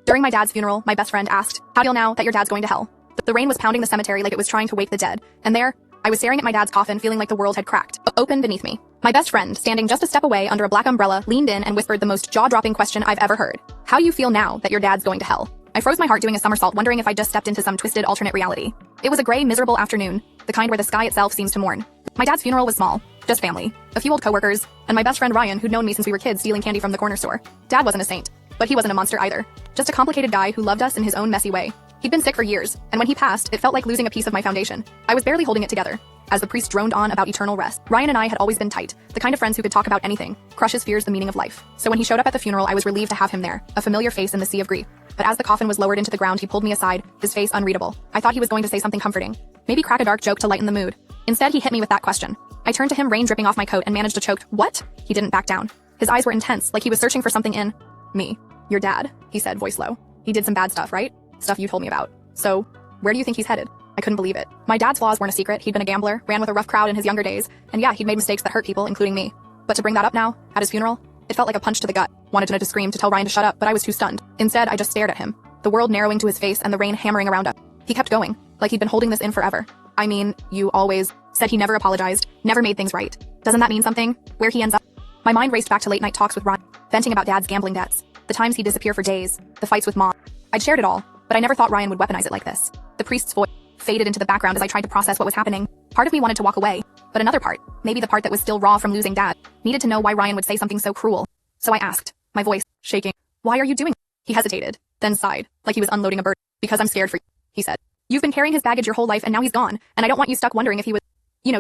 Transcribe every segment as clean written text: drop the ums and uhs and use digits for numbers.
During my dad's funeral, my best friend asked, "How do you feel now that your dad's going to hell?" The rain was pounding the cemetery like it was trying to wake the dead, and there, I was staring at my dad's coffin feeling like the world had cracked open beneath me. My best friend, standing just a step away under a black umbrella, leaned in and whispered the most jaw-dropping question I've ever heard. "How do you feel now that your dad's going to hell?" I froze my heart doing a somersault, wondering if I just stepped into some twisted alternate reality. It was a gray, miserable afternoon, the kind where the sky itself seems to mourn. My dad's funeral was small, just family, a few old coworkers, and my best friend Ryan, who'd known me since we were kids stealing candy from the corner store. Dad wasn't a saint, but he wasn't a monster either. Just a complicated guy who loved us in his own messy way. He'd been sick for years, and when he passed, it felt like losing a piece of my foundation. I was barely holding it together. As the priest droned on about eternal rest, Ryan and I had always been tight, the kind of friends who could talk about anything, crushes, fears, the meaning of life. So when he showed up at the funeral, I was relieved to have him there, a familiar face in the sea of grief. But as the coffin was lowered into the ground, he pulled me aside, his face unreadable. I thought he was going to say something comforting, maybe crack a dark joke to lighten the mood. Instead, he hit me with that question. I turned to him, rain dripping off my coat, and managed a choked, "What?" He didn't back down. His eyes were intense, like he was searching for something in me. "Your dad," he said, voice low. "He did some bad stuff, right? Stuff you told me about. So, where do you think he's headed?" I couldn't believe it. My dad's flaws weren't a secret. He'd been a gambler, ran with a rough crowd in his younger days, and yeah, he'd made mistakes that hurt people, including me. But to bring that up now, at his funeral, it felt like a punch to the gut. Wanted to scream, to tell Ryan to shut up, but I was too stunned. Instead, I just stared at him, the world narrowing to his face and the rain hammering around us. He kept going, like he'd been holding this in forever. "I mean, you always said he never apologized, never made things right. Doesn't that mean something? Where he ends up?" My mind raced back to late night talks with Ryan, venting about dad's gambling debts, the times he'd disappear for days, the fights with mom. I'd shared it all, but I never thought Ryan would weaponize it like this. The priest's voice faded into the background as I tried to process what was happening. Part of me wanted to walk away, but another part, maybe the part that was still raw from losing dad, needed to know why Ryan would say something so cruel. So I asked, my voice shaking, "Why are you doing it?" He hesitated, then sighed, like he was unloading a burden. "Because I'm scared for you," he said. "You've been carrying his baggage your whole life and now he's gone, and I don't want you stuck wondering if he was,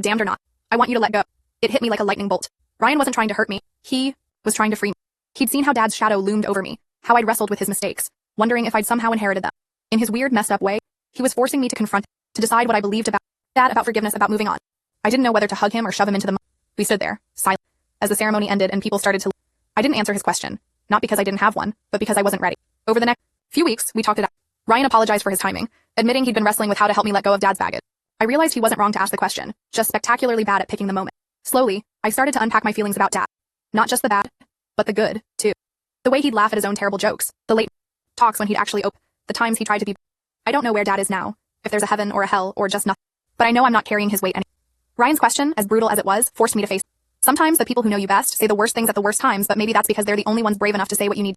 damned or not. I want you to let go." It hit me like a lightning bolt. Ryan wasn't trying to hurt me. He was trying to free me. He'd seen how dad's shadow loomed over me, how I'd wrestled with his mistakes, wondering if I'd somehow inherited them. In his weird, messed up way, he was forcing me to confront, to decide what I believed about dad, about forgiveness, about moving on. I didn't know whether to hug him or shove him into the mud. We stood there, silent, as the ceremony ended and people started to leave. I didn't answer his question, not because I didn't have one, but because I wasn't ready. Over the next few weeks, we talked it out. Ryan apologized for his timing, admitting he'd been wrestling with how to help me let go of dad's baggage. I realized he wasn't wrong to ask the question, just spectacularly bad at picking the moment. Slowly, I started to unpack my feelings about dad. Not just the bad, but the good, too. The way he'd laugh at his own terrible jokes, the late talks when he'd actually open, the times he tried to be. I don't know where dad is now, if there's a heaven or a hell or just nothing, but I know I'm not carrying his weight anymore. Ryan's question, as brutal as it was, forced me to face. Sometimes the people who know you best say the worst things at the worst times, but maybe that's because they're the only ones brave enough to say what you need.